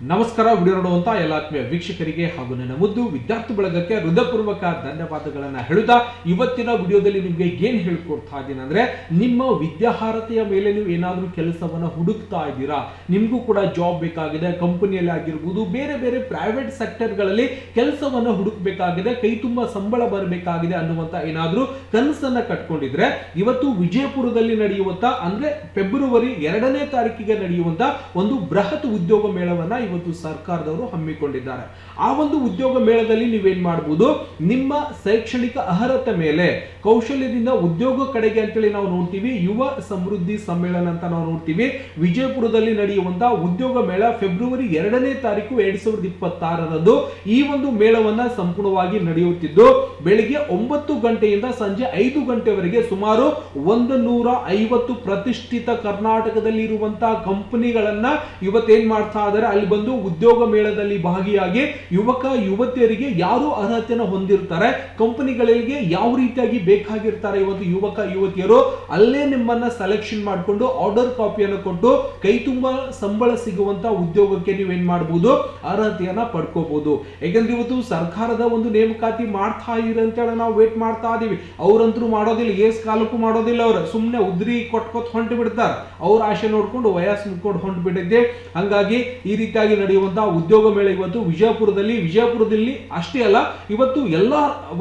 ನಮಸ್ಕಾರ. ವಿಡಿಯೋ ನೋಡುವಂತ ಎಲ್ಲ ಆತ್ಮೀಯ ವೀಕ್ಷಕರಿಗೆ ಹಾಗೂ ನನ್ನ ಮುದ್ದು ವಿದ್ಯಾರ್ಥಿ ಬಳಗಕ್ಕೆ ಹೃದಯಪೂರ್ವಕ ಧನ್ಯವಾದಗಳನ್ನ ಹೇಳುತ್ತಾ ಇವತ್ತಿನ ವಿಡಿಯೋದಲ್ಲಿ ನಿಮಗೆ ಏನ್ ಹೇಳ್ಕೊಡ್ತಾ ಇದ್ದೀನಿ ಅಂದ್ರೆ, ನಿಮ್ಮ ವಿದ್ಯಾರ್ಹತೆಯ ಮೇಲೆ ನೀವು ಏನಾದ್ರೂ ಕೆಲಸವನ್ನ ಹುಡುಕ್ತಾ ಇದ್ದೀರಾ, ನಿಮ್ಗೂ ಕೂಡ ಜಾಬ್ ಬೇಕಾಗಿದೆ, ಕಂಪನಿಯಲ್ಲಿ ಆಗಿರ್ಬೋದು, ಬೇರೆ ಬೇರೆ ಪ್ರೈವೇಟ್ ಸೆಕ್ಟರ್ ಗಳಲ್ಲಿ ಕೆಲಸವನ್ನ ಹುಡುಕ್ಬೇಕಾಗಿದೆ, ಕೈ ತುಂಬಾ ಸಂಬಳ ಬರಬೇಕಾಗಿದೆ ಅನ್ನುವಂತ ಏನಾದ್ರೂ ಕನಸನ್ನ ಕಟ್ಕೊಂಡಿದ್ರೆ ಇವತ್ತು ವಿಜಯಪುರದಲ್ಲಿ ನಡೆಯುವಂತ ಅಂದ್ರೆ ಫೆಬ್ರವರಿ 2ನೇ ತಾರೀಕಿಗೆ ನಡೆಯುವಂತ ಒಂದು ಬೃಹತ್ ಉದ್ಯೋಗ ಮೇಳವನ್ನ ಇವತ್ತು ಸರ್ಕಾರದವರು ಹಮ್ಮಿಕೊಂಡಿದ್ದಾರೆ. ಆ ಒಂದು ಉದ್ಯೋಗ ಮೇಳದಲ್ಲಿ ನೀವೇನ್ ಮಾಡಬಹುದು, ನಿಮ್ಮ ಶೈಕ್ಷಣಿಕ ಅರ್ಹತೆ ಮೇಲೆ ಕೌಶಲ್ಯದಿಂದ ಉದ್ಯೋಗ ಕಡೆಗೆ ಅಂತೇಳಿ ನಾವು ನೋಡ್ತೀವಿ. ಯುವ ಸಮೃದ್ಧಿ ಸಮ್ಮೇಳನ ಅಂತ ನಾವು ನೋಡ್ತೀವಿ. ವಿಜಯಪುರದಲ್ಲಿ ನಡೆಯುವಂತಹ ಉದ್ಯೋಗ ಮೇಳ ಫೆಬ್ರವರಿ 2ನೇ ತಾರೀಕು 2026ರಂದು ಈ ಒಂದು ಮೇಳವನ್ನ ಸಂಪೂರ್ಣವಾಗಿ ನಡೆಯುತ್ತಿದ್ದು, ಬೆಳಿಗ್ಗೆ 9 ಗಂಟೆಯಿಂದ ಸಂಜೆ 5 ಗಂಟೆವರೆಗೆ ಸುಮಾರು 150 ಪ್ರತಿಷ್ಠಿತ ಕರ್ನಾಟಕದಲ್ಲಿ ಇರುವಂತಹ ಕಂಪನಿಗಳನ್ನ ಇವತ್ತೇನ್ ಮಾಡ್ತಾ ಇದ್ದಾರೆ, ಅಲ್ಲಿ ಬಂದು ಉದ್ಯೋಗ ಮೇಳದಲ್ಲಿ ಭಾಗಿಯಾಗಿ ಯುವಕ ಯುವತಿಯರಿಗೆ ಯಾರು ಅರ್ಹತೆಯನ್ನು ಹೊಂದಿರ್ತಾರೆ, ಕಂಪನಿಗಳಿಗೆ ಯಾವ ರೀತಿಯಾಗಿ ಬೇಕಾಗಿರ್ತಾರೆ ಇವತ್ತು ಯುವಕ ಯುವತಿಯರು, ಅಲ್ಲೇ ನಿಮ್ಮನ್ನ ಸೆಲೆಕ್ಷನ್ ಮಾಡಿಕೊಂಡು ಆರ್ಡರ್ ಕಾಪಿಯನ್ನು ಕೊಟ್ಟು ಕೈ ತುಂಬಾ ಸಂಬಳ ಸಿಗುವಂತ ಉದ್ಯೋಗಕ್ಕೆ ನೀವೇನ್ ಮಾಡಬಹುದು, ಅರ್ಹತೆಯನ್ನ ಪಡ್ಕೋಬಹುದು. ಯಾಕಂದ್ರೆ ಇವತ್ತು ಸರ್ಕಾರದ ಒಂದು ನೇಮಕಾತಿ ಮಾಡ್ತಾ ಇರ ಅಂತೇಳಿ ನಾವು ವೇಟ್ ಮಾಡ್ತಾ ಇದೀವಿ. ಅವ್ರಂತರೂ ಮಾಡೋದಿಲ್ಲ, ಏಸ್ ಕಾಲಕ್ಕೂ ಮಾಡೋದಿಲ್ಲ. ಅವ್ರು ಸುಮ್ಮನೆ ಉದ್ರಿ ಕೊಟ್ಕೊತ್ ಹೊಂಟು ಬಿಡ್ತಾರೆ. ಅವ್ರ ಆಶೆ ನೋಡ್ಕೊಂಡು ವಯಸ್ಸು ಮುಟ್ಕೊಂಡು ಹೊಂಟು ಬಿಟ್ಟಿದ್ದೆ. ಹಂಗಾಗಿ ಈ ರೀತಿಯಾಗಿ ನಡೆಯುವಂತಹ ಉದ್ಯೋಗ ಮೇಳ ಇವತ್ತು ವಿಜಯಪುರದಲ್ಲಿ ಅಷ್ಟೇ ಅಲ್ಲ, ಇವತ್ತು ಎಲ್ಲ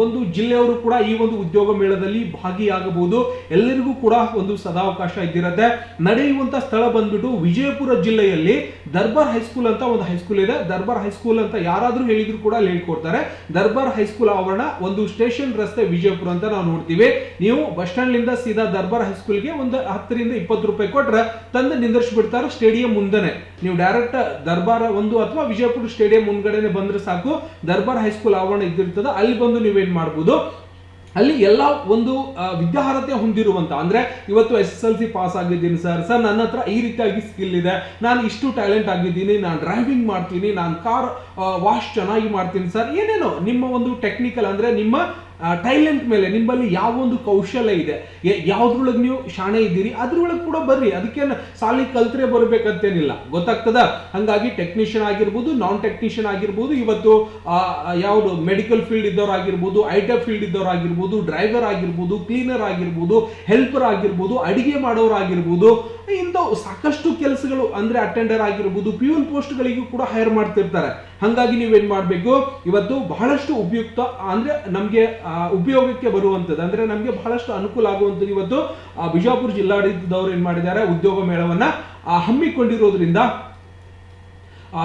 ಒಂದು ಜಿಲ್ಲೆಯವರು ಕೂಡ ಈ ಒಂದು ಉದ್ಯೋಗ ಮೇಳದಲ್ಲಿ ಭಾಗಿಯಾಗಬಹುದು. ಎಲ್ಲರಿಗೂ ಕೂಡ ಒಂದು ಸದಾವಕಾಶ ಇದ್ದಿರುತ್ತೆ. ನಡೆಯುವಂತ ಸ್ಥಳ ಬಂದ್ಬಿಟ್ಟು ವಿಜಯಪುರ ಜಿಲ್ಲೆಯಲ್ಲಿ ದರ್ಬಾರ್ ಹೈಸ್ಕೂಲ್ ಅಂತ ಒಂದು ಹೈಸ್ಕೂಲ್ ಇದೆ. ದರ್ಬಾರ್ ಹೈಸ್ಕೂಲ್ ಅಂತ ಯಾರಾದ್ರೂ ಹೇಳಿದ್ರು ಕೂಡ ಅಲ್ಲಿ ಹೇಳ್ಕೊಡ್ತಾರೆ. ದರ್ಬಾರ್ ಹೈಸ್ಕೂಲ್ ಆವರಣ ಒಂದು ಸ್ಟೇಷನ್ ರಸ್ತೆ ವಿಜಯಪುರ ಅಂತ ನಾವು ನೋಡ್ತೀವಿ. ನೀವು ಬಸ್ ಸ್ಟ್ಯಾಂಡ್ ಲಿಂದ ಸೀದಾ ದರ್ಬಾರ್ ಹೈಸ್ಕೂಲ್ಗೆ ಒಂದು 10 ರಿಂದ 20 ರೂಪಾಯಿ ಕೊಟ್ರೆ ತಂದು ನಿಂದಿರ್ಸ್ಬಿಡ್ತಾರೆ ಸ್ಟೇಡಿಯಂ ಮುಂದೆನೆ. ನೀವು ಡೈರೆಕ್ಟ್ ದರ್ಬಾರ್ ಒಂದು ಅಥವಾ ವಿಜಯಪುರ ಸ್ಟೇಡಿಯಂ ಮುಂದ್ಗಡೆನೆ ಬಂದ್ರೆ ಸಾಕು, ದರ್ಬಾರ್ ಹೈಸ್ಕೂಲ್ ಆವರಣ ಇದ್ದಿರ್ತದೆ. ಅಲ್ಲಿ ಬಂದು ನೀವೇನ್ ಮಾಡಬಹುದು, ಅಲ್ಲಿ ಎಲ್ಲ ಒಂದು ವಿದ್ಯಾರ್ಹತೆ ಹೊಂದಿರುವಂತ ಅಂದ್ರೆ ಇವತ್ತು SSLC ಪಾಸ್ ಆಗಿದ್ದೀನಿ ಸರ್, ನನ್ನ ಹತ್ರ ಈ ರೀತಿಯಾಗಿ ಸ್ಕಿಲ್ ಇದೆ, ನಾನು ಇಷ್ಟು ಟ್ಯಾಲೆಂಟ್ ಆಗಿದ್ದೀನಿ, ನಾನು ಡ್ರೈವಿಂಗ್ ಮಾಡ್ತೀನಿ, ನಾನು ಕಾರ್ ವಾಶ್ ಚೆನ್ನಾಗಿ ಮಾಡ್ತೀನಿ ಸರ್, ಏನೇನೋ ನಿಮ್ಮ ಒಂದು ಟೆಕ್ನಿಕಲ್ ಅಂದ್ರೆ ನಿಮ್ಮ ಟ್ಯಾಲೆಂಟ್ ಮೇಲೆ ನಿಮ್ಮಲ್ಲಿ ಯಾವ ಒಂದು ಕೌಶಲ್ಯ ಇದೆ, ಯಾವ್ದ್ರೊಳಗೆ ನೀವು ಶಾಣೆ ಇದ್ದೀರಿ ಅದ್ರೊಳಗೆ ಕೂಡ ಬರ್ರಿ. ಅದಕ್ಕೆ ಸಾಲಿ ಕಲ್ತ್ರೆ ಬರ್ಬೇಕಂತೇನಿಲ್ಲ, ಗೊತ್ತಾಗ್ತದ. ಹಂಗಾಗಿ ಟೆಕ್ನಿಷಿಯನ್ ಆಗಿರ್ಬೋದು, ನಾನ್ ಟೆಕ್ನಿಷಿಯನ್ ಆಗಿರ್ಬೋದು, ಇವತ್ತು ಯಾವ್ದು ಮೆಡಿಕಲ್ ಫೀಲ್ಡ್ ಇದ್ದವ್ರು ಆಗಿರ್ಬೋದು, IT ಫೀಲ್ಡ್ ಇದ್ದವ್ರು ಆಗಿರ್ಬೋದು, ಡ್ರೈವರ್ ಆಗಿರ್ಬೋದು, ಕ್ಲೀನರ್ ಆಗಿರ್ಬೋದು, ಹೆಲ್ಪರ್ ಆಗಿರ್ಬೋದು, ಅಡಿಗೆ ಮಾಡೋರು ಆಗಿರ್ಬೋದು, ಇಂಥವು ಸಾಕಷ್ಟು ಕೆಲಸಗಳು ಅಂದ್ರೆ ಅಟೆಂಡರ್ ಆಗಿರ್ಬೋದು, ಪ್ಯೂನ್ ಪೋಸ್ಟ್ ಗಳಿಗೂ ಕೂಡ ಹೈರ್ ಮಾಡ್ತಿರ್ತಾರೆ. ಹಂಗಾಗಿ ನೀವೇನ್ ಮಾಡ್ಬೇಕು, ಇವತ್ತು ಬಹಳಷ್ಟು ಉಪಯುಕ್ತ ಅಂದ್ರೆ ನಮ್ಗೆ ಉಪಯೋಗಕ್ಕೆ ಬರುವಂತದ್ದು ಅಂದ್ರೆ ನಮ್ಗೆ ಬಹಳಷ್ಟು ಅನುಕೂಲ ಆಗುವಂತದ್ದು ಇವತ್ತು ಬಿಜಾಪುರ ಜಿಲ್ಲಾಡಳಿತದವರು ಏನ್ ಮಾಡಿದ್ದಾರೆ, ಉದ್ಯೋಗ ಮೇಳವನ್ನ ಹಮ್ಮಿಕೊಂಡಿರೋದ್ರಿಂದ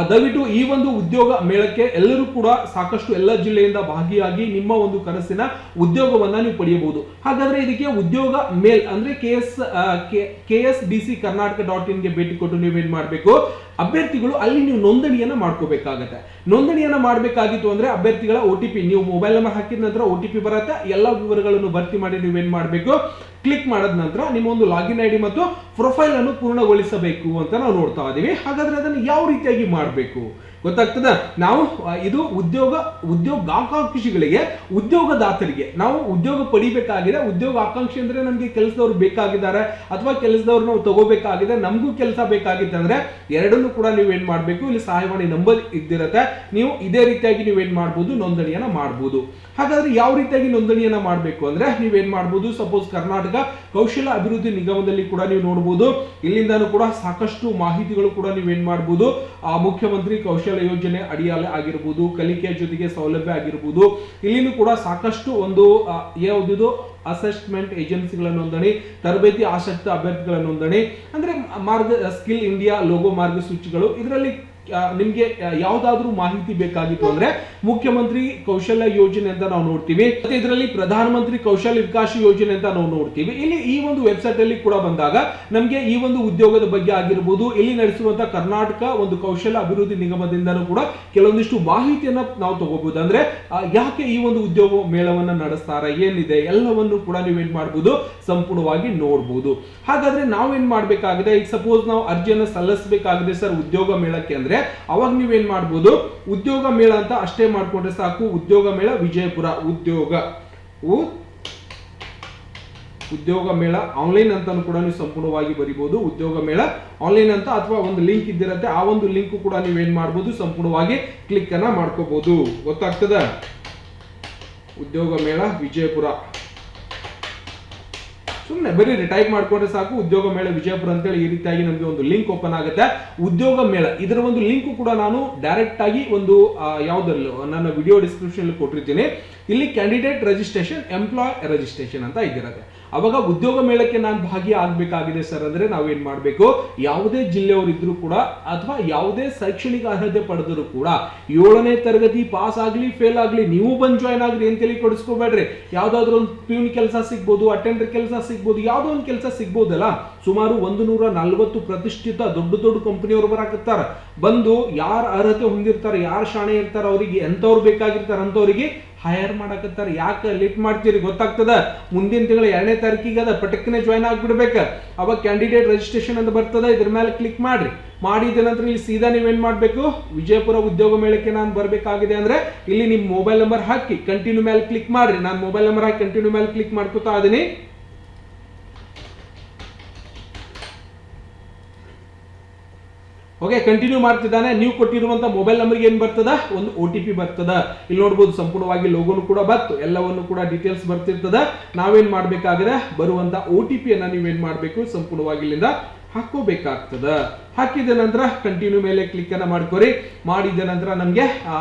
ದಯವಿಟ್ಟು ಈ ಒಂದು ಉದ್ಯೋಗ ಮೇಳಕ್ಕೆ ಎಲ್ಲರೂ ಕೂಡ ಸಾಕಷ್ಟು ಎಲ್ಲ ಜಿಲ್ಲೆಯಿಂದ ಭಾಗಿಯಾಗಿ ನಿಮ್ಮ ಒಂದು ಕನಸಿನ ಉದ್ಯೋಗವನ್ನ ನೀವು ಪಡೆಯಬಹುದು. ಹಾಗಾದ್ರೆ ಇದಕ್ಕೆ ಉದ್ಯೋಗ ಮೇಲ್ ಅಂದ್ರೆ KSDC Karnataka.in ಗೆ ಭೇಟಿ ಕೊಟ್ಟು ನೀವೇನ್ ಮಾಡ್ಬೇಕು, ಅಭ್ಯರ್ಥಿಗಳು ಅಲ್ಲಿ ನೀವು ನೋಂದಣಿಯನ್ನ ಮಾಡ್ಕೋಬೇಕಾಗತ್ತೆ. ನೋಂದಣಿಯನ್ನ ಮಾಡಬೇಕಾಗಿತ್ತು ಅಂದ್ರೆ ಅಭ್ಯರ್ಥಿಗಳ OTP ನೀವು ಮೊಬೈಲ್ ನಂಬರ್ ಹಾಕಿದ ನಂತರ OTP ಬರುತ್ತೆ. ಎಲ್ಲ ವಿವರಗಳನ್ನು ಭರ್ತಿ ಮಾಡಿ ನೀವೇನ್ ಮಾಡಬೇಕು, ಕ್ಲಿಕ್ ಮಾಡಿದ ನಂತರ ನಿಮ್ಮ ಒಂದು ಲಾಗಿನ್ ID ಮತ್ತು ಪ್ರೊಫೈಲ್ ಅನ್ನು ಪೂರ್ಣಗೊಳಿಸಬೇಕು ಅಂತ ನಾವು ನೋಡ್ತಾ ಇದೀವಿ. ಹಾಗಾದ್ರೆ ಅದನ್ನು ಯಾವ ರೀತಿಯಾಗಿ ಮಾಡಬೇಕು ಗೊತ್ತಾಗ್ತದ. ನಾವು ಇದು ಉದ್ಯೋಗಾಕಾಂಕ್ಷಿಗಳಿಗೆ, ಉದ್ಯೋಗದಾತರಿಗೆ ನಾವು ಉದ್ಯೋಗ ಪಡಿಬೇಕಾಗಿದೆ. ಉದ್ಯೋಗ ಆಕಾಂಕ್ಷಿ ಅಂದ್ರೆ ನಮ್ಗೆ ಕೆಲಸದವ್ರು ಬೇಕಾಗಿದ್ದಾರೆ ಅಥವಾ ಕೆಲಸದವ್ರು ನಾವು ತಗೋಬೇಕಾಗಿದೆ, ನಮಗೂ ಕೆಲಸ ಬೇಕಾಗಿತ್ತು ಅಂದ್ರೆ ಎರಡನ್ನೂ ಕೂಡ ನೀವೇನ್ ಮಾಡ್ಬೇಕು, ಇಲ್ಲಿ ಸಹಾಯವಾಣಿ ನಂಬರ್ ಇದ್ದಿರತ್ತೆ. ನೀವು ಇದೇ ರೀತಿಯಾಗಿ ನೀವೇನ್ ಮಾಡ್ಬೋದು, ನೋಂದಣಿಯನ್ನ ಮಾಡ್ಬೋದು. ಹಾಗಾದ್ರೆ ಯಾವ ರೀತಿಯಾಗಿ ನೋಂದಣಿಯನ್ನ ಮಾಡಬೇಕು ಅಂದ್ರೆ ನೀವೇನ್ ಮಾಡ್ಬೋದು, ಸಪೋಸ್ ಕರ್ನಾಟಕ ಕೌಶಲ್ಯ ಅಭಿವೃದ್ಧಿ ನಿಗಮದಲ್ಲಿ ಕೂಡ ನೀವು ನೋಡಬಹುದು. ಇಲ್ಲಿಂದಾನು ಕೂಡ ಸಾಕಷ್ಟು ಮಾಹಿತಿಗಳು ಕೂಡ ನೀವೇನ್ ಮಾಡ್ಬೋದು, ಮುಖ್ಯಮಂತ್ರಿ ಕೌಶಲ್ಯ ಯೋಜನೆ ಅಡಿಯಲ್ಲಿ ಆಗಿರ್ಬೋದು, ಕಲಿಕೆಯ ಜೊತೆಗೆ ಸೌಲಭ್ಯ ಆಗಿರ್ಬೋದು, ಇಲ್ಲಿನೂ ಕೂಡ ಸಾಕಷ್ಟು ಒಂದು ಯಾವುದು ಅಸೆಸ್ಮೆಂಟ್ ಏಜೆನ್ಸಿಗಳ ನೋಂದಣಿ, ತರಬೇತಿ ಆಸಕ್ತ ಅಭ್ಯರ್ಥಿಗಳ ನೋಂದಣಿ ಅಂದ್ರೆ ಸ್ಕಿಲ್ ಇಂಡಿಯಾ ಲೋಗೋ ಮಾರ್ಗಸೂಚಿಗಳು. ಇದರಲ್ಲಿ ನಿಮ್ಗೆ ಯಾವ್ದಾದ್ರೂ ಮಾಹಿತಿ ಬೇಕಾಗಿತ್ತು ಅಂದ್ರೆ ಮುಖ್ಯಮಂತ್ರಿ ಕೌಶಲ್ಯ ಯೋಜನೆ ಅಂತ ನಾವು ನೋಡ್ತೀವಿ. ಮತ್ತೆ ಇದರಲ್ಲಿ ಪ್ರಧಾನ ಮಂತ್ರಿ ಕೌಶಲ್ಯ ವಿಕಾಸ ಯೋಜನೆ ಅಂತ ನಾವು ನೋಡ್ತೀವಿ. ಇಲ್ಲಿ ಈ ಒಂದು ವೆಬ್ಸೈಟ್ ಅಲ್ಲಿ ಕೂಡ ಬಂದಾಗ ನಮ್ಗೆ ಈ ಒಂದು ಉದ್ಯೋಗದ ಬಗ್ಗೆ ಆಗಿರ್ಬೋದು, ಇಲ್ಲಿ ನಡೆಸುವಂತ ಕರ್ನಾಟಕ ಒಂದು ಕೌಶಲ್ಯ ಅಭಿವೃದ್ಧಿ ನಿಗಮದಿಂದನೂ ಕೂಡ ಕೆಲವೊಂದಿಷ್ಟು ಮಾಹಿತಿಯನ್ನ ನಾವು ತಗೋಬಹುದು. ಅಂದ್ರೆ ಯಾಕೆ ಈ ಒಂದು ಉದ್ಯೋಗ ಮೇಳವನ್ನ ನಡೆಸ್ತಾರೆ, ಏನಿದೆ ಎಲ್ಲವನ್ನು ಕೂಡ ನೀವೇನ್ ಮಾಡಬಹುದು, ಸಂಪೂರ್ಣವಾಗಿ ನೋಡಬಹುದು. ಹಾಗಾದ್ರೆ ನಾವೇನ್ ಮಾಡ್ಬೇಕಾಗಿದೆ, ಈಗ ಸಪೋಸ್ ನಾವು ಅರ್ಜಿಯನ್ನು ಸಲ್ಲಿಸಬೇಕಾಗಿದೆ ಸರ್ ಉದ್ಯೋಗ ಮೇಳಕ್ಕೆ ಅಂದ್ರೆ ಅವಾಗ ನೀವೇನ್ ಮಾಡಬಹುದು, ಉದ್ಯೋಗ ಮೇಳ ಅಂತ ಅಷ್ಟೇ ಮಾಡ್ಕೊಂಡ್ರೆ ಸಾಕು. ಉದ್ಯೋಗ ಮೇಳ ವಿಜಯಪುರ, ಉದ್ಯೋಗ ಮೇಳ ಆನ್ಲೈನ್ ಅಂತಾನು ಕೂಡ ನೀವು ಸಂಪೂರ್ಣವಾಗಿ ಬರಿಬಹುದು. ಉದ್ಯೋಗ ಮೇಳ ಆನ್ಲೈನ್ ಅಂತ, ಅಥವಾ ಒಂದು ಲಿಂಕ್ ಇದ್ದಿರತ್ತೆ, ಆ ಒಂದು ಲಿಂಕ್ ಕೂಡ ನೀವೇನ್ ಮಾಡಬಹುದು, ಸಂಪೂರ್ಣವಾಗಿ ಕ್ಲಿಕ್ ಅನ್ನ ಮಾಡ್ಕೋಬಹುದು. ಗೊತ್ತಾಗ್ತದ? ಉದ್ಯೋಗ ಮೇಳ ವಿಜಯಪುರ ಸುಮ್ಮನೆ ಬರೀ ಟೈಪ್ ಮಾಡ್ಕೊಂಡ್ರೆ ಸಾಕು. ಉದ್ಯೋಗ ಮೇಳ ವಿಜಯಪುರ ಅಂತೇಳಿ ಈ ರೀತಿಯಾಗಿ ನಮಗೆ ಒಂದು ಲಿಂಕ್ ಓಪನ್ ಆಗುತ್ತೆ. ಉದ್ಯೋಗ ಮೇಳ ಇದರ ಒಂದು ಲಿಂಕ್ ಕೂಡ ನಾನು ಡೈರೆಕ್ಟ್ ಆಗಿ ಒಂದು ಯಾವ್ದ್ರಲ್ಲಿ ನನ್ನ ವಿಡಿಯೋ ಡಿಸ್ಕ್ರಿಪ್ಷನ್ ಕೊಟ್ಟಿರ್ತೀನಿ. ಇಲ್ಲಿ ಕ್ಯಾಂಡಿಡೇಟ್ ರಿಜಿಸ್ಟ್ರೇಷನ್, ಎಂಪ್ಲಾಯ್ ರಿಜಿಸ್ಟ್ರೇಷನ್ ಅಂತ ಇದಿರುತ್ತೆ. ಅವಾಗ ಉದ್ಯೋಗ ಮೇಳಕ್ಕೆ ನಾನು ಭಾಗಿಯಾಗಬೇಕಾಗಿದೆ ಸರ್ ಅಂದ್ರೆ ನಾವೇನ್ ಮಾಡಬೇಕು, ಯಾವುದೇ ಜಿಲ್ಲೆಯವರು ಇದ್ರೂ ಕೂಡ ಅಥವಾ ಯಾವುದೇ ಶೈಕ್ಷಣಿಕ ಅರ್ಹತೆ ಪಡೆದರೂ ಕೂಡ 7ನೇ ತರಗತಿ ಪಾಸ್ ಆಗ್ಲಿ ಫೇಲ್ ಆಗ್ಲಿ ನೀವು ಬಂದು ಜಾಯ್ನ್ ಆಗ್ರಿ ಅಂತೇಳಿ ಕೊಡಿಸ್ಕೋಬೇಡ್ರಿ. ಯಾವ್ದಾದ್ರು ಒಂದು ಪ್ಯೂನ್ ಕೆಲಸ ಸಿಗ್ಬೋದು, ಅಟೆಂಡರ್ ಕೆಲಸ ಸಿಗ್ಬೋದು, ಯಾವ್ದೋ ಒಂದು ಕೆಲಸ ಸಿಗ್ಬೋದಲ್ಲ. ಸುಮಾರು 140 ಪ್ರತಿಷ್ಠಿತ ದೊಡ್ಡ ಕಂಪನಿಯವರು ಬರಾಕತ್ತಾರ. ಬಂದು ಯಾರು ಅರ್ಹತೆ ಹೊಂದಿರ್ತಾರೆ, ಯಾರು ಶಾಣೆ ಇರ್ತಾರ, ಅವರಿಗೆ ಎಂತವ್ರು ಬೇಕಾಗಿರ್ತಾರ ಅಂತವ್ರಿಗೆ ಹೈರ್ ಮಾಡಕತ್ತಾರ. ಯಾಕೆ ಲೇಟ್ ಮಾಡ್ತೀರಿ? ಗೊತ್ತಾಗ್ತದ, ಮುಂದಿನ ತಿಂಗಳ 2ನೇ ತಾರೀಕಿಗೆ ಅದ, ಪಟಕ್ಕನೆ ಜಾಯ್ನ್ ಆಗ್ಬಿಡ್ಬೇಕ. ಅವಾಗ ಕ್ಯಾಂಡಿಡೇಟ್ ರಿಜಿಸ್ಟ್ರೇಷನ್ ಅಂತ ಬರ್ತದ, ಇದ್ರ ಮೇಲೆ ಕ್ಲಿಕ್ ಮಾಡ್ರಿ. ಮಾಡಿದ ನಂತರ ಇಲ್ಲಿ ಸೀದಾ ನೀವೇನ್ ಮಾಡ್ಬೇಕು, ವಿಜಯಪುರ ಉದ್ಯೋಗ ಮೇಳಕ್ಕೆ ನಾನು ಬರ್ಬೇಕಾಗಿದೆ ಅಂದ್ರೆ ಇಲ್ಲಿ ನಿಮ್ ಮೊಬೈಲ್ ನಂಬರ್ ಹಾಕಿ ಕಂಟಿನ್ಯೂ ಮೇಲೆ ಕ್ಲಿಕ್ ಮಾಡ್ರಿ. ನಾನು ಮೊಬೈಲ್ ನಂಬರ್ ಹಾಕಿ ಕಂಟಿನ್ಯೂ ಮೇಲೆ ಕ್ಲಿಕ್ ಮಾಡ್ಕೊತಾ ಇದೀನಿ. ಓಕೆ, ಕಂಟಿನ್ಯೂ ಮಾಡ್ತಿದ್ದಾನೆ. ನೀವು ಕೊಟ್ಟಿರುವಂತ ಮೊಬೈಲ್ ನಂಬರ್ಗೆ ಏನ್ ಬರ್ತದ, ಒಂದು OTP ಬರ್ತದ. ಇಲ್ಲಿ ನೋಡಬಹುದು ಸಂಪೂರ್ಣವಾಗಿ ಲೋಗೋನು ಕೂಡ ಬಂತು, ಎಲ್ಲವನ್ನು ಕೂಡ ಡೀಟೇಲ್ಸ್ ಬರ್ತಿರ್ತದ. ನಾವೇನ್ ಮಾಡ್ಬೇಕಾಗಿದೆ, ಬರುವಂತ OTP ಅನ್ನ ನೀವೇನ್ ಮಾಡ್ಬೇಕು, ಸಂಪೂರ್ಣವಾಗಿ ಇಲ್ಲಿಂದ ಹಾಕೋಬೇಕಾಗ್ತದ. ಹಾಕಿದ ನಂತರ ಕಂಟಿನ್ಯೂ ಮೇಲೆ ಕ್ಲಿಕ್ ಅನ್ನ ಮಾಡ್ಕೋರಿ. ಮಾಡಿದ ನಂತರ ನಮಗೆ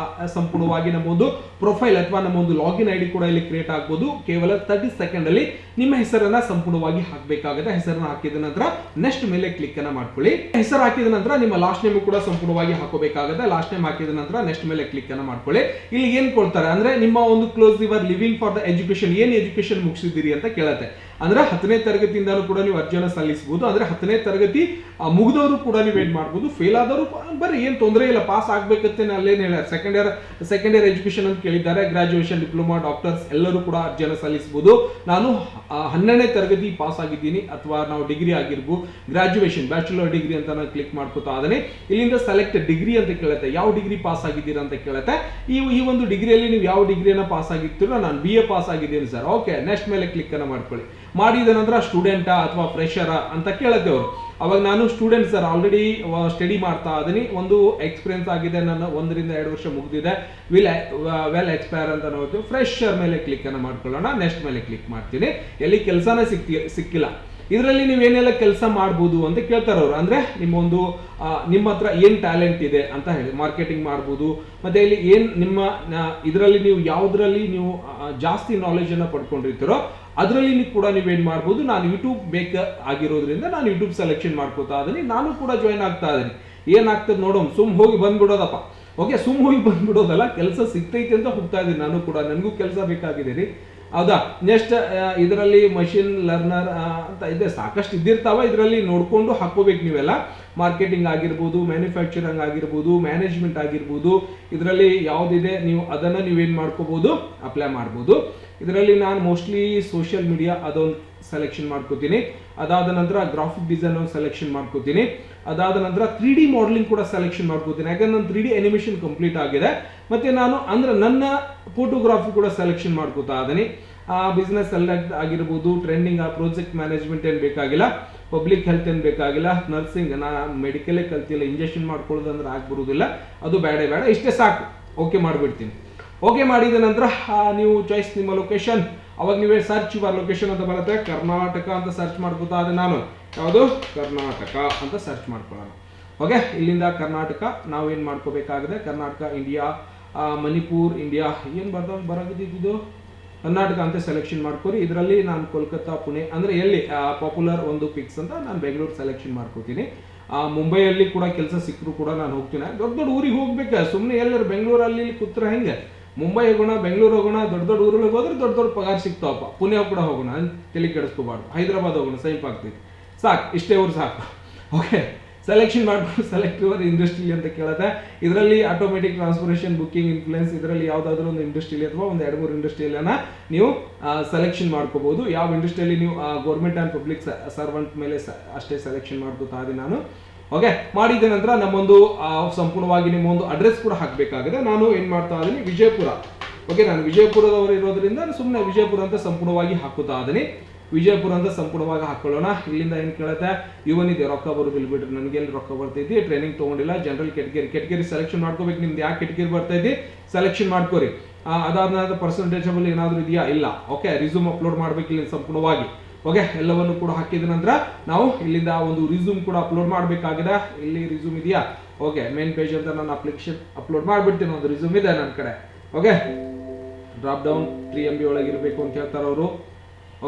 ಸಂಪೂರ್ಣವಾಗಿ ನಮ್ಮ ಒಂದು ಪ್ರೊಫೈಲ್ ಅಥವಾ ನಮ್ಮ ಒಂದು ಲಾಗಿನ್ ID ಕೂಡ ಇಲ್ಲಿ ಕ್ರಿಯೇಟ್ ಆಗ್ಬೋದು. ಕೇವಲ 30 ಸೆಕೆಂಡ್ ಅಲ್ಲಿ ನಿಮ್ಮ ಹೆಸರನ್ನ ಸಂಪೂರ್ಣವಾಗಿ ಹಾಕಬೇಕಾಗುತ್ತೆ. ಹೆಸರನ್ನ ಹಾಕಿದ ನಂತರ ನೆಕ್ಸ್ಟ್ ಮೇಲೆ ಕ್ಲಿಕ್ ಅನ್ನ ಮಾಡ್ಕೊಳ್ಳಿ. ಹೆಸರು ಹಾಕಿದ ನಂತರ ನಿಮ್ಮ ಲಾಸ್ಟ್ ನೇಮ್ ಕೂಡ ಸಂಪೂರ್ಣವಾಗಿ ಹಾಕೋಬೇಕಾಗುತ್ತೆ. ಲಾಸ್ಟ್ ನೇಮ್ ಹಾಕಿದ ನಂತರ ನೆಕ್ಸ್ಟ್ ಮೇಲೆ ಕ್ಲಿಕ್ ಅನ್ನ ಮಾಡ್ಕೊಳ್ಳಿ. ಇಲ್ಲಿ ಏನ್ ಕೊಡ್ತಾರೆ ಅಂದ್ರೆ ನಿಮ್ಮ ಒಂದು close your living for the education, ಏನ್ ಎಜುಕೇಶನ್ ಮುಗಿಸಿದಿರಿ ಅಂತ ಕೇಳುತ್ತೆ. ಅಂದ್ರೆ 10ನೇ ತರಗತಿಯಿಂದಲೂ ಕೂಡ ನೀವು ಅರ್ಜಿಯನ್ನು ಸಲ್ಲಿಸಬಹುದು. ಅಂದ್ರೆ 10ನೇ ತರಗತಿ ಮುಗಿದವರು ಕೂಡ ನೀವು ಏನ್ ಮಾಡಬಹುದು, ಫೇಲ್ ಆದವರು ಬರೀ ಏನ್ ತೊಂದರೆ ಇಲ್ಲ, ಪಾಸ್ ಆಗ್ಬೇಕಂತೆ ಅಲ್ಲೇನ್ ಹೇಳ. ಸೆಕೆಂಡ್ ಇಯರ್ ಎಜುಕೇಶನ್ ಅಂತ ಕೇಳಿದ್ದಾರೆ. ಗ್ರಾಜುಯೇಷನ್, ಡಿಪ್ಲೊಮಾ, ಡಾಕ್ಟರ್ಸ್ ಎಲ್ಲರೂ ಕೂಡ ಅರ್ಜಿಯನ್ನು ಸಲ್ಲಿಸಬಹುದು. ನಾನು 12ನೇ ತರಗತಿ ಪಾಸ್ ಆಗಿದ್ದೀನಿ ಅಥವಾ ನಾವು ಡಿಗ್ರಿ ಆಗಿರ್ಬೋದು, ಗ್ರಾಜುಯೇಷನ್ ಬ್ಯಾಚುಲರ್ ಡಿಗ್ರಿ ಅಂತ ನಾನು ಕ್ಲಿಕ್ ಮಾಡ್ಕೋತಾ ಅದನ್ನೇ ಇಲ್ಲಿಂದ ಸೆಲೆಕ್ಟ್ ಡಿಗ್ರಿ ಅಂತ ಕೇಳುತ್ತೆ. ಯಾವ ಡಿಗ್ರಿ ಪಾಸ್ ಆಗಿದ್ದೀರಾ ಅಂತ ಕೇಳುತ್ತೆ. ಈ ಒಂದು ಡಿಗ್ರಿಯಲ್ಲಿ ನೀವು ಯಾವ ಡಿಗ್ರಿಯನ್ನ ಪಾಸ್ ಆಗಿರ್ತೀರೋ, ನಾನು BA ಪಾಸ್ ಆಗಿದ್ದೀನಿ ಸರ್. ಓಕೆ, ನೆಕ್ಸ್ಟ್ ಮೇಲೆ ಕ್ಲಿಕ್ ಅನ್ನ ಮಾಡ್ಕೊಳ್ಳಿ. ಮಾಡಿದ ನಂತರ ಸ್ಟೂಡೆಂಟಾ ಅಥವಾ ಫ್ರೆಶರ ಅಂತ ಕೇಳುತ್ತೆ ಅವರು. ಅವಾಗ ನಾನು ಸ್ಟೂಡೆಂಟ್ ಸರ್, ಆಲ್ರೆಡಿ ಸ್ಟಡಿ ಮಾಡ್ತಾ ಇದೀನಿ, ಒಂದು ಎಕ್ಸ್ಪೀರಿಯನ್ಸ್ ಆಗಿದೆ, ನನ್ನ 1 ರಿಂದ 2 ವರ್ಷ ಮುಗಿದಿದೆ, ವೆಲ್ ಎಕ್ಸ್ಪೈರ್ ಅಂತ ನೋಡ್ತೀವಿ. ಫ್ರೆಶರ್ ಮೇಲೆ ಕ್ಲಿಕ್ ಅನ್ನ ಮಾಡ್ಕೊಳ್ಳೋಣ. ನೆಕ್ಸ್ಟ್ ಮೇಲೆ ಕ್ಲಿಕ್ ಮಾಡ್ತೀನಿ. ಎಲ್ಲಿ ಕೆಲಸನೇ ಸಿಕ್ಕಿಲ್ಲ. ಇದರಲ್ಲಿ ನೀವೇನೆಲ್ಲ ಕೆಲಸ ಮಾಡ್ಬೋದು ಅಂತ ಕೇಳ್ತಾರ ಅವರು. ಅಂದ್ರೆ ನಿಮ್ಮ ಹತ್ರ ಏನ್ ಟ್ಯಾಲೆಂಟ್ ಇದೆ ಅಂತ ಹೇಳಿ ಮಾರ್ಕೆಟಿಂಗ್ ಮಾಡ್ಬೋದು. ಮತ್ತೆ ಇಲ್ಲಿ ಏನ್ ನಿಮ್ಮ ಇದರಲ್ಲಿ ನೀವು ಯಾವ್ದ್ರಲ್ಲಿ ನೀವು ಜಾಸ್ತಿ ನಾಲೆಜ್ ಅನ್ನ ಪಡ್ಕೊಂಡಿರ್ತೀರೋ ಅದರಲ್ಲಿ ಕೂಡ ನೀವೇನ್ ಮಾಡ್ಬೋದು. ನಾನು ಯೂಟ್ಯೂಬ್ ಬೇಕ್ ಆಗಿರೋದ್ರಿಂದ ನಾನು ಯೂಟ್ಯೂಬ್ ಸೆಲೆಕ್ಷನ್ ಮಾಡ್ಕೋತಾ ಇದೀನಿ. ನಾನು ಕೂಡ ಜಾಯ್ನ್ ಆಗ್ತಾ ಇದೀನಿ. ಏನಾಗ್ತದೆ ನೋಡೋಣ, ಹೋಗಿ ಬಂದ್ಬಿಡೋದಪ್ಪ. ಓಕೆ, ಹೋಗಿ ಬಂದ್ಬಿಡೋದಲ್ಲ, ಕೆಲಸ ಸಿಗ್ತೈತೆ ಅಂತ ಹೋಗ್ತಾ ಇದೀನಿ. ನಾನು ಕೂಡ, ನನಗೂ ಕೆಲಸ ಬೇಕಾಗಿದೆ ರೀ, ಹೌದಾ. ನೆಕ್ಸ್ಟ್ ಇದರಲ್ಲಿ ಮಷಿನ್ ಲರ್ನರ್ ಅಂತ ಇದೆ, ಸಾಕಷ್ಟು ಇದ್ದಿರ್ತಾವ. ಇದರಲ್ಲಿ ನೋಡ್ಕೊಂಡು ಹಾಕೋಬೇಕು ನೀವೆಲ್ಲ. ಮಾರ್ಕೆಟಿಂಗ್ ಆಗಿರ್ಬೋದು, ಮ್ಯಾನುಫ್ಯಾಕ್ಚರಿಂಗ್ ಆಗಿರ್ಬೋದು, ಮ್ಯಾನೇಜ್ಮೆಂಟ್ ಆಗಿರ್ಬೋದು, ಇದರಲ್ಲಿ ಯಾವ್ದಿದೆ ನೀವು ಅದನ್ನ ನೀವೇನ್ ಮಾಡ್ಕೋಬಹುದು, ಅಪ್ಲೈ ಮಾಡ್ಬೋದು. ಇದರಲ್ಲಿ ನಾನು ಮೋಸ್ಟ್ಲಿ ಸೋಷಿಯಲ್ ಮೀಡಿಯಾ ಅದೊಂದು ಸೆಲೆಕ್ಷನ್ ಮಾಡ್ಕೋತೀನಿ. ಅದಾದ ನಂತರ ಗ್ರಾಫಿಕ್ ಡಿಸೈನ್ ಒಂದು ಸೆಲೆಕ್ಷನ್ ಮಾಡ್ಕೋತೀನಿ. ಅದಾದ ನಂತರ 3D ಮಾಡಲಿಂಗ್ ಕೂಡ ಸೆಲೆಕ್ಷನ್ ಮಾಡ್ಕೋತೀನಿ. ಯಾಕಂದ್ರೆ ನನ್ನ 3D ಅನಿಮೇಷನ್ ಕಂಪ್ಲೀಟ್ ಆಗಿದೆ. ಮತ್ತೆ ನಾನು ಅಂದ್ರೆ ನನ್ನ ಫೋಟೋಗ್ರಾಫಿ ಕೂಡ ಸೆಲೆಕ್ಷನ್ ಮಾಡ್ಕೋತಾ ಇದೀನಿ. ಬಿಸ್ನೆಸ್ ಸೆಲೆಕ್ಟ್ ಆಗಿರ್ಬೋದು, ಟ್ರೆಂಡಿಂಗ್, ಪ್ರಾಜೆಕ್ಟ್ ಮ್ಯಾನೇಜ್ಮೆಂಟ್ ಏನು ಬೇಕಾಗಿಲ್ಲ, ಪಬ್ಲಿಕ್ ಹೆಲ್ತ್ ಏನು ಬೇಕಾಗಿಲ್ಲ, ನರ್ಸಿಂಗ್ ನಾ ಮೆಡಿಕಲೇ ಕಲ್ತಿಲ್ಲ, ಇಂಜೆಕ್ಷನ್ ಮಾಡ್ಕೊಳ್ಳೋದು ಅಂದ್ರೆ ಆಗ್ಬರುದಿಲ್ಲ, ಅದು ಬೇಡ, ಇಷ್ಟೇ ಸಾಕು. ಓಕೆ ಮಾಡಿಬಿಡ್ತೀನಿ. ಓಕೆ ಮಾಡಿದ ನಂತರ ನೀವು ಚಾಯ್ಸ್ ನಿಮ್ಮ ಲೊಕೇಶನ್, ಅವಾಗ ನೀವೇ ಸರ್ಚ್ ಯುವರ್ ಲೊಕೇಶನ್ ಅಂತ ಬರುತ್ತೆ. ಕರ್ನಾಟಕ ಅಂತ ಸರ್ಚ್ ಮಾಡ್ಕೋತಾ ಇದೆ ನಾನು. ಯಾವುದು? ಕರ್ನಾಟಕ ಅಂತ ಸರ್ಚ್ ಮಾಡ್ಕೊಳ್ಳೋಣ. ಓಕೆ, ಇಲ್ಲಿಂದ ಕರ್ನಾಟಕ ನಾವೇನು ಮಾಡ್ಕೋಬೇಕಾಗಿದೆ, ಕರ್ನಾಟಕ, ಇಂಡಿಯಾ, ಮಣಿಪುರ್, ಇಂಡಿಯಾ ಏನು ಬರೋದಿದ್ದು ಕರ್ನಾಟಕ ಅಂತ ಸೆಲೆಕ್ಷನ್ ಮಾಡ್ಕೊರಿ. ಇದರಲ್ಲಿ ನಾನು ಕೋಲ್ಕತ್ತಾ, ಪುಣೆ ಅಂದ್ರೆ ಎಲ್ಲಿ ಪಾಪ್ಯುಲರ್ ಒಂದು ಪಿಕ್ಸ್ ಅಂತ ನಾನು ಬೆಂಗಳೂರು ಸೆಲೆಕ್ಷನ್ ಮಾಡ್ಕೋತೀನಿ. ಮುಂಬೈಯಲ್ಲಿ ಕೂಡ ಕೆಲಸ ಸಿಕ್ಕರು ಕೂಡ ನಾನು ಹೋಗ್ತೀನಿ. ದೊಡ್ಡ ಊರಿಗೆ ಹೋಗ್ಬೇಕು, ಸುಮ್ಮನೆ ಎಲ್ಲರೂ ಬೆಂಗಳೂರಲ್ಲಿ ಕೂತ್ರೆ ಹೆಂಗೆ. ಮುಂಬೈ ಹೋಗೋಣ, ಬೆಂಗಳೂರು ಹೋಗೋಣ, ದೊಡ್ಡ ಊರಿಗೆ ಹೋದ್ರೆ ದೊಡ್ಡ ಪಗಾರ ಸಿಗ್ತಾವಪ್ಪ. ಪುಣೆ ಕೂಡ ಹೋಗೋಣ, ತಲೆ ಕೆಡಿಸ್ಕೋಬಾರ್ದು. ಹೈದರಾಬಾದ್ ಹೋಗೋಣ, ಸೈಪ್ ಆಗ್ತೈತಿ. ಸಾಕು, ಇಷ್ಟೇ ಊರು ಸಾಕು. ಓಕೆ, ಸೆಲೆಕ್ಷನ್ ಮಾಡ್ಕೊಂಡು ಸೆಲೆಕ್ಟ್ ಯುವರ್ ಇಂಡಸ್ಟ್ರಿ ಅಂತ ಕೇಳುತ್ತೆ. ಇದರಲ್ಲಿ ಆಟೋಮೆಟಿಕ್ ಟ್ರಾನ್ಸ್ಫಾರ್ಮೇಷನ್, ಬುಕ್ಕಿಂಗ್, ಇನ್ಫ್ಲುಯೆನ್ಸ್, ಇದರಲ್ಲಿ ಯಾವ್ದಾದ್ರು ಒಂದು ಇಂಡಸ್ಟ್ರಿಯಲ್ಲಿ ಅಥವಾ ಒಂದು 2-3 ಇಂಡಸ್ಟ್ರಿಯನ್ನ ನೀವು ಸೆಲೆಕ್ಷನ್ ಮಾಡ್ಕೋಬಹುದು. ಯಾವ ಇಂಡಸ್ಟ್ರಿಯಲ್ಲಿ ನೀವು ಗೌರ್ಮೆಂಟ್ ಆ್ಯಂಡ್ ಪಬ್ಲಿಕ್ ಸರ್ವೆಂಟ್ ಮೇಲೆ ಅಷ್ಟೇ ಸೆಲೆಕ್ಷನ್ ಮಾಡ್ಕೋತಾ ಇದ್ದೀನಿ ನಾನು. ಓಕೆ, ಮಾಡಿದ ನಂತರ ನಮ್ಮೊಂದು ಸಂಪೂರ್ಣವಾಗಿ ನಿಮ್ಮ ಒಂದು ಅಡ್ರೆಸ್ ಕೂಡ ಹಾಕಬೇಕಾಗಿದೆ. ನಾನು ಏನು ಮಾಡ್ತಾ ಇದ್ದೀನಿ, ವಿಜಯಪುರ. ಓಕೆ, ನಾನು ವಿಜಯಪುರದವರು ಇರೋದ್ರಿಂದ ಸುಮ್ಮನೆ ವಿಜಯಪುರ ಅಂತ ಸಂಪೂರ್ಣವಾಗಿ ಹಾಕುತ್ತಾ ಇದ್ದೀನಿ. ವಿಜಯಪುರ ಅಂತ ಸಂಪೂರ್ಣವಾಗಿ ಹಾಕೊಳ್ಳೋಣ. ಇಲ್ಲಿಂದ ಏನ್ ಕೇಳುತ್ತೆ, ಇವನಿದೆ ರೊಕ್ಕ ಬರುದಿಲ್ಲ ಬಿಡ್ರಿ, ನನಗೆ ಎಲ್ಲಿ ರೊಕ್ಕ ಬರ್ತೈತಿ, ಟ್ರೈನಿಂಗ್ ತಗೊಂಡಿಲ್ಲ, ಜನರಲ್ ಕೆಟಗರಿ ಸೆಲೆಕ್ಷನ್ ಮಾಡ್ಕೋಬೇಕು. ನಿಮ್ದು ಯಾವ ಕೆಟಗರಿ ಬರ್ತೈತಿ ಸೆಲೆಕ್ಷನ್ ಮಾಡ್ಕೋರಿ. ಅದಾದ ಪರ್ಸೆಂಟೇಜ್ ಏನಾದ್ರು ಇದೆಯಾ, ಇಲ್ಲ. ಓಕೆ, ರಿಸ್ಯೂಮ್ ಅಪ್ಲೋಡ್ ಮಾಡ್ಬೇಕು ಇಲ್ಲಿ ಸಂಪೂರ್ಣವಾಗಿ. ಓಕೆ, ಎಲ್ಲವನ್ನು ಕೂಡ ಹಾಕಿದ ನಂತರ ನಾವು ಇಲ್ಲಿಂದ ಒಂದು ರಿಸ್ಯೂಮ್ ಕೂಡ ಅಪ್ಲೋಡ್ ಮಾಡಬೇಕಾಗಿದೆ. ಇಲ್ಲಿ ರಿಸ್ಯೂಮ್ ಇದೆಯಾ, ಓಕೆ, ಮೇನ್ ಪೇಜ್ ಅಂತ ನಾನು ಅಪ್ಲಿಕೇಶನ್ ಅಪ್ಲೋಡ್ ಮಾಡ್ಬಿಡ್ತೀನಿ. ಒಂದು ರಿಸ್ಯೂಮ್ ಇದೆ ನನ್ನ ಕಡೆ. ಓಕೆ, ಡ್ರಾಪ್ ಡೌನ್ 3 MB ಒಳಗಿರಬೇಕು ಅಂತ ಹೇಳ್ತಾರೆ ಅವರು.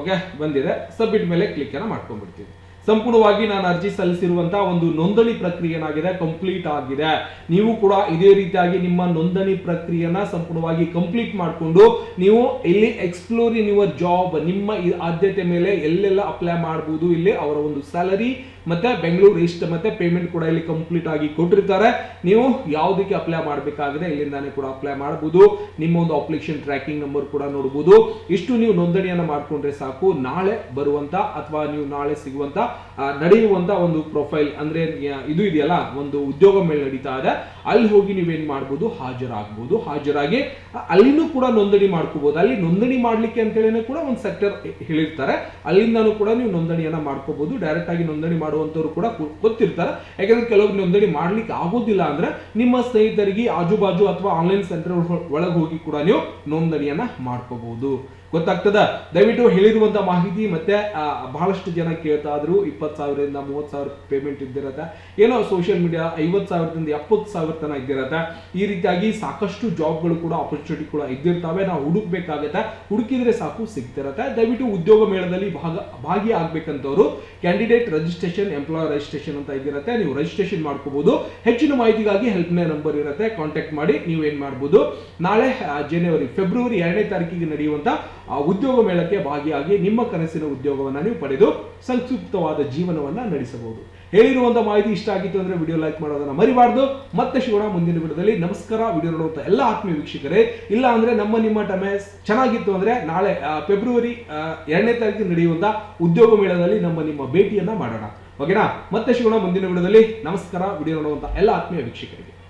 ಓಕೆ, ಬಂದಿದೆ. ಸಬ್ಮಿಟ್ ಮೇಲೆ ಕ್ಲಿಕ್ ಅನ್ನ ಮಾಡ್ಕೊಂಡ್ಬಿಡ್ತೀವಿ. ಸಂಪೂರ್ಣವಾಗಿ ನಾನು ಅರ್ಜಿ ಸಲ್ಲಿಸಿರುವಂತಹ ಒಂದು ನೋಂದಣಿ ಪ್ರಕ್ರಿಯೆ ಏನಾಗಿದೆ, ಕಂಪ್ಲೀಟ್ ಆಗಿದೆ. ನೀವು ಕೂಡ ಇದೇ ರೀತಿಯಾಗಿ ನಿಮ್ಮ ನೋಂದಣಿ ಪ್ರಕ್ರಿಯೆನ ಸಂಪೂರ್ಣವಾಗಿ ಕಂಪ್ಲೀಟ್ ಮಾಡಿಕೊಂಡು ನೀವು ಇಲ್ಲಿ ಎಕ್ಸ್ಪ್ಲೋರ್ ಇನ್ ಯುವರ್ ಜಾಬ್, ನಿಮ್ಮ ಆದ್ಯತೆ ಮೇಲೆ ಎಲ್ಲೆಲ್ಲ ಅಪ್ಲೈ ಮಾಡಬಹುದು. ಇಲ್ಲಿ ಅವರ ಒಂದು ಸ್ಯಾಲರಿ ಮತ್ತೆ ಬೆಂಗಳೂರು ಇಷ್ಟ ಮತ್ತೆ ಪೇಮೆಂಟ್ ಕೂಡ ಇಲ್ಲಿ ಕಂಪ್ಲೀಟ್ ಆಗಿ ಕೊಟ್ಟಿರ್ತಾರೆ. ನೀವು ಯಾವುದಕ್ಕೆ ಅಪ್ಲೈ ಮಾಡಬೇಕಾಗಿದೆ ಇಲ್ಲಿಂದಾನೇ ಕೂಡ ಅಪ್ಲೈ ಮಾಡಬಹುದು. ನಿಮ್ಮ ಒಂದು ಅಪ್ಲಿಕೇಶನ್ ಟ್ರ್ಯಾಕಿಂಗ್ ನಂಬರ್ ಕೂಡ ನೋಡಬಹುದು. ಇಷ್ಟು ನೀವು ನೋಂದಣಿಯನ್ನ ಮಾಡ್ಕೊಂಡ್ರೆ ಸಾಕು. ನಾಳೆ ಬರುವಂತ ಅಥವಾ ನೀವು ನಾಳೆ ಸಿಗುವಂತ ನಡೆಯುವಂತ ಒಂದು ಪ್ರೊಫೈಲ್ ಅಂದ್ರೆ ಇದು ಇದೆಯಲ್ಲ, ಒಂದು ಉದ್ಯೋಗ ಮೇಲೆ ನಡೀತಾ ಇದೆ, ಅಲ್ಲಿ ಹೋಗಿ ನೀವೇನ್ ಮಾಡಬಹುದು, ಹಾಜರಾಗಬಹುದು. ಹಾಜರಾಗಿ ಅಲ್ಲಿನೂ ಕೂಡ ನೋಂದಣಿ ಮಾಡ್ಕೋಬಹುದು. ಅಲ್ಲಿ ನೋಂದಣಿ ಮಾಡ್ಲಿಕ್ಕೆ ಅಂತ ಹೇಳಿ ಕೂಡ ಒಂದು ಸೆಕ್ಟರ್ ಹೇಳಿರ್ತಾರೆ, ಅಲ್ಲಿಂದನೂ ಕೂಡ ನೀವು ನೋಂದಣಿಯನ್ನ ಮಾಡ್ಕೋಬಹುದು. ಡೈರೆಕ್ಟ್ ಆಗಿ ನೋಂದಣಿ ಮಾಡುವಂತವ್ರು ಕೂಡ ಗೊತ್ತಿರ್ತಾರೆ. ಯಾಕಂದ್ರೆ ಕೆಲವೊಬ್ರು ನೋಂದಣಿ ಮಾಡ್ಲಿಕ್ಕೆ ಆಗೋದಿಲ್ಲ ಅಂದ್ರೆ ನಿಮ್ಮ ಸ್ನೇಹಿತರಿಗೆ ಆಜು ಬಾಜು ಅಥವಾ ಆನ್ಲೈನ್ ಸೆಂಟರ್ ಒಳಗೆ ಹೋಗಿ ಕೂಡ ನೀವು ನೋಂದಣಿಯನ್ನ ಮಾಡ್ಕೋಬಹುದು. ಗೊತ್ತಾಗ್ತದ? ದಯವಿಟ್ಟು ಹೇಳಿರುವಂತ ಮಾಹಿತಿ ಮತ್ತೆ ಬಹಳಷ್ಟು ಜನ ಕೇಳ್ತಾ ಇದ್ರು 20,000ರಿಂದ 30,000 ಪೇಮೆಂಟ್ ಇದ್ದಿರತ್ತೆ, ಏನೋ ಸೋಷಿಯಲ್ ಮೀಡಿಯಾ 50,000ದಿಂದ 70,000 ತನಕ ಇದ್ದಿರತ್ತೆ. ಈ ರೀತಿಯಾಗಿ ಸಾಕಷ್ಟು ಜಾಬ್ಗಳು ಕೂಡ ಆಪರ್ಚುನಿಟಿ ಕೂಡ ಇದ್ದಿರ್ತಾವೆ. ನಾವು ಹುಡುಕ್ಬೇಕಾಗತ್ತೆ, ಹುಡುಕಿದ್ರೆ ಸಾಕು ಸಿಗ್ತಿರತ್ತೆ. ದಯವಿಟ್ಟು ಉದ್ಯೋಗ ಮೇಳದಲ್ಲಿ ಭಾಗಿಯಾಗಬೇಕಂತವ್ರು ಕ್ಯಾಂಡಿಡೇಟ್ ರಿಜಿಸ್ಟ್ರೇಷನ್, ಎಂಪ್ಲಾಯರ್ ರಿಜಿಸ್ಟ್ರೇಷನ್ ಅಂತ ಇದ್ದಿರತ್ತೆ, ನೀವು ರಿಜಿಸ್ಟ್ರೇಷನ್ ಮಾಡ್ಕೋಬಹುದು. ಹೆಚ್ಚಿನ ಮಾಹಿತಿಗಾಗಿ ಹೆಲ್ಪ್ ಲೈನ್ ನಂಬರ್ ಇರುತ್ತೆ, ಕಾಂಟ್ಯಾಕ್ಟ್ ಮಾಡಿ ನೀವು ಏನ್ ಮಾಡಬಹುದು. ನಾಳೆ ಫೆಬ್ರವರಿ 2ನೇ ತಾರೀಕಿಗೆ ನಡೆಯುವಂತ ಉದ್ಯೋಗ ಮೇಳಕ್ಕೆ ಭಾಗಿಯಾಗಿ ನಿಮ್ಮ ಕನಸಿನ ಉದ್ಯೋಗವನ್ನ ನೀವು ಪಡೆದು ಸಂಕ್ಷಿಪ್ತವಾದ ಜೀವನವನ್ನ ನಡೆಸಬಹುದು. ಹೇಳಿರುವಂತ ಮಾಹಿತಿ ಇಷ್ಟ ಆಗಿತ್ತು ಅಂದ್ರೆ ವಿಡಿಯೋ ಲೈಕ್ ಮಾಡೋದನ್ನ ಮರಿಬಾರ್ದು. ಮತ್ತೆ ಸಿಗೋಣ ಮುಂದಿನ ವಿಡಿಯೋದಲ್ಲಿ. ನಮಸ್ಕಾರ. ವಿಡಿಯೋ ನೋಡುವಂತ ಎಲ್ಲ ಆತ್ಮೀಯ ವೀಕ್ಷಕರೇ, ಇಲ್ಲ ಅಂದ್ರೆ ನಿಮ್ಮ ಟೈಮ್ ಚೆನ್ನಾಗಿತ್ತು ಅಂದ್ರೆ ನಾಳೆ ಫೆಬ್ರವರಿ 2ನೇ ತಾರೀಕಿಗೆ ನಡೆಯುವಂತ ಉದ್ಯೋಗ ಮೇಳದಲ್ಲಿ ನಿಮ್ಮ ಭೇಟಿಯನ್ನ ಮಾಡೋಣ. ಓಕೆನಾ? ಮತ್ತೆ ಸಿಗೋಣ ಮುಂದಿನ ವಿಡಿಯೋದಲ್ಲಿ. ನಮಸ್ಕಾರ. ವಿಡಿಯೋ ನೋಡುವಂತ ಎಲ್ಲ ಆತ್ಮೀಯ ವೀಕ್ಷಕರಿಗೆ.